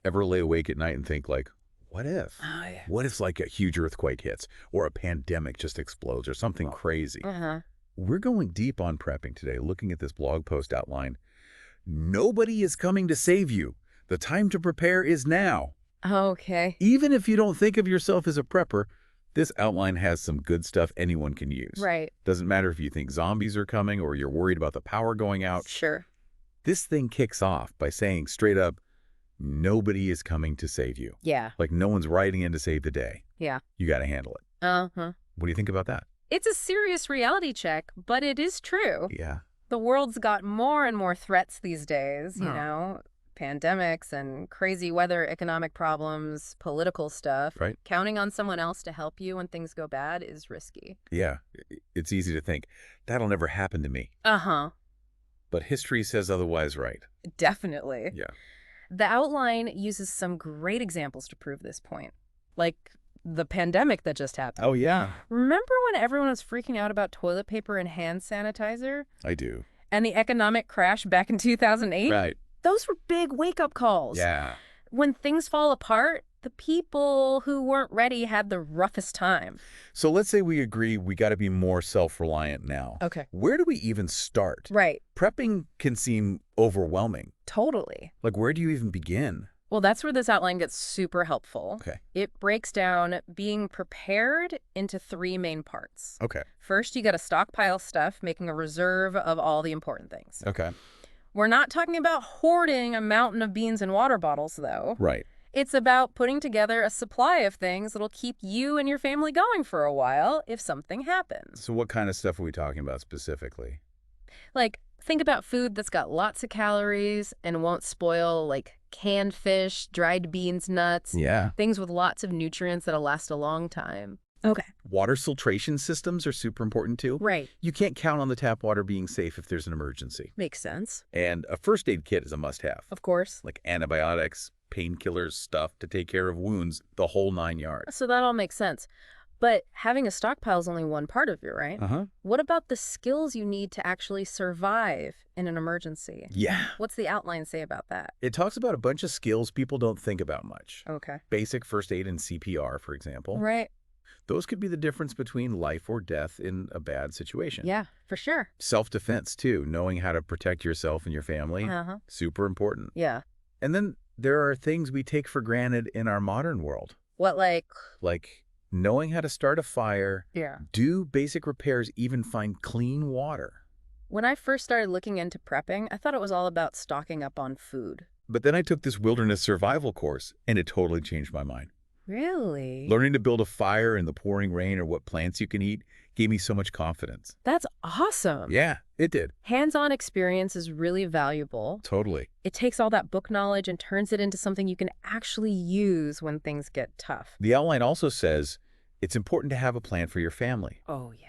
Ever lay awake at night and think like, what if? Oh, yeah. What if like a huge earthquake hits or a pandemic just explodes or something crazy? Uh-huh. We're going deep on prepping today, looking at this blog post outline. Nobody is coming to save you. The time to prepare is now. Okay. Even if you don't think of yourself as a prepper, this outline has some good stuff anyone can use. Right. Doesn't matter if you think zombies are coming or you're worried about the power going out. Sure. This thing kicks off by saying straight up, nobody is coming to save you. Yeah. Like no one's riding in to save the day. Yeah. You got to handle it. Uh-huh. What do you think about that? It's a serious reality check, but it is true. Yeah. The world's got more and more threats these days, you Oh. know, pandemics and crazy weather, economic problems, political stuff. Right. Counting on someone else to help you when things go bad is risky. Yeah. It's easy to think, that'll never happen to me. Uh-huh. But history says otherwise, right? Definitely. Yeah. The outline uses some great examples to prove this point, like the pandemic that just happened. Oh, yeah. Remember when everyone was freaking out about toilet paper and hand sanitizer? I do. And the economic crash back in 2008? Right. Those were big wake-up calls. Yeah. When things fall apart, the people who weren't ready had the roughest time. So let's say we agree we got to be more self-reliant now. Okay. Where do we even start? Right. Prepping can seem overwhelming. Totally. Like, where do you even begin? Well, that's where this outline gets super helpful. Okay. It breaks down being prepared into 3 main parts. Okay. First, you got to stockpile stuff, making a reserve of all the important things. Okay. We're not talking about hoarding a mountain of beans and water bottles, though. Right. It's about putting together a supply of things that'll keep you and your family going for a while if something happens. So what kind of stuff are we talking about specifically? Like, think about food that's got lots of calories and won't spoil, like canned fish, dried beans, nuts, Yeah. things with lots of nutrients that'll last a long time. Okay. Water filtration systems are super important too. Right. You can't count on the tap water being safe if there's an emergency. Makes sense. And a first aid kit is a must-have. Of course. Like antibiotics, painkillers, stuff to take care of wounds, the whole 9 yards. So that all makes sense. But having a stockpile is only one part of it, right? Uh-huh. What about the skills you need to actually survive in an emergency? Yeah. What's the outline say about that? It talks about a bunch of skills people don't think about much. Okay. Basic first aid and CPR, for example. Right. Those could be the difference between life or death in a bad situation. Yeah, for sure. Self-defense, too. Knowing how to protect yourself and your family. Uh-huh. Super important. Yeah. And then there are things we take for granted in our modern world. What, like? Like knowing how to start a fire, Yeah. do basic repairs, even find clean water. When I first started looking into prepping, I thought it was all about stocking up on food. But then I took this wilderness survival course, and it totally changed my mind. Really? Learning to build a fire in the pouring rain or what plants you can eat gave me so much confidence. That's awesome. Yeah, it did. Hands-on experience is really valuable. Totally. It takes all that book knowledge and turns it into something you can actually use when things get tough. The outline also says it's important to have a plan for your family. Oh, yeah.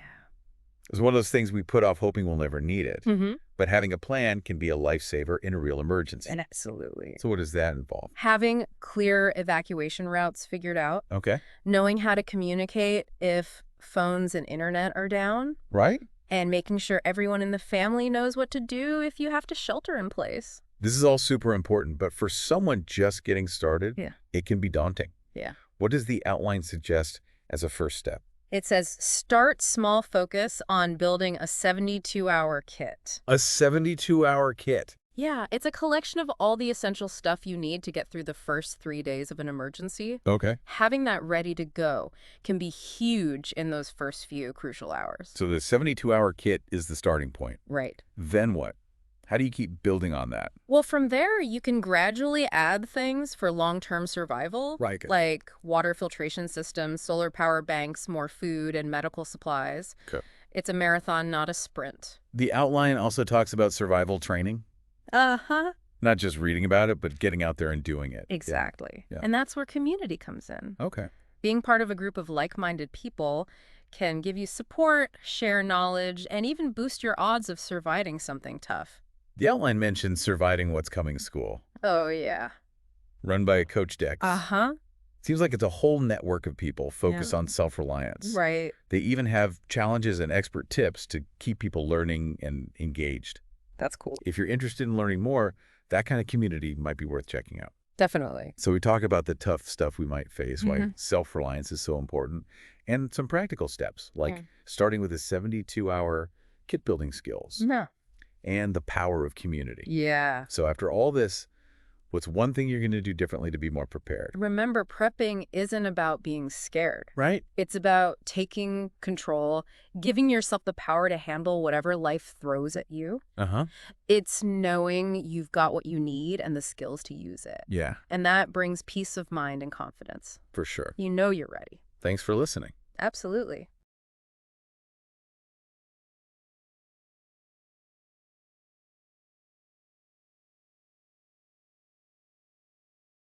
It's one of those things we put off hoping we'll never need it. Mm-hmm. But having a plan can be a lifesaver in a real emergency. And absolutely. So what does that involve? Having clear evacuation routes figured out, Okay. knowing how to communicate if phones and internet are down, Right? and making sure everyone in the family knows what to do if you have to shelter in place. This is all super important, but for someone just getting started, Yeah. it can be daunting. Yeah. What does the outline suggest as a first step? It says, start small, focus on building a 72-hour kit. A 72-hour kit. Yeah, it's a collection of all the essential stuff you need to get through the first 3 days of an emergency. Okay. Having that ready to go can be huge in those first few crucial hours. So the 72-hour kit is the starting point. Right. Then what? How do you keep building on that? Well, from there, you can gradually add things for long-term survival, Right. like water filtration systems, solar power banks, more food, and medical supplies. Okay. It's a marathon, not a sprint. The outline also talks about survival training. Uh-huh. Not just reading about it, but getting out there and doing it. Exactly. Yeah. And that's where community comes in. Okay. Being part of a group of like-minded people can give you support, share knowledge, and even boost your odds of surviving something tough. The outline mentions Surviving What's Coming School, Oh, yeah. run by Coach Dex. Uh-huh. Seems like it's a whole network of people focused Yeah. on self-reliance. Right. They even have challenges and expert tips to keep people learning and engaged. That's cool. If you're interested in learning more, that kind of community might be worth checking out. Definitely. So we talk about the tough stuff we might face, why Hmm. self-reliance is so important, and some practical steps, like starting with a 72-hour kit building skills Yeah. and the power of community. Yeah. So after all this, what's one thing you're going to do differently to be more prepared? Remember, prepping isn't about being scared. Right? It's about taking control, giving yourself the power to handle whatever life throws at you. Uh-huh. It's knowing you've got what you need and the skills to use it. Yeah, And that brings peace of mind and confidence. for sure. You know you're ready. Thanks for listening. Absolutely.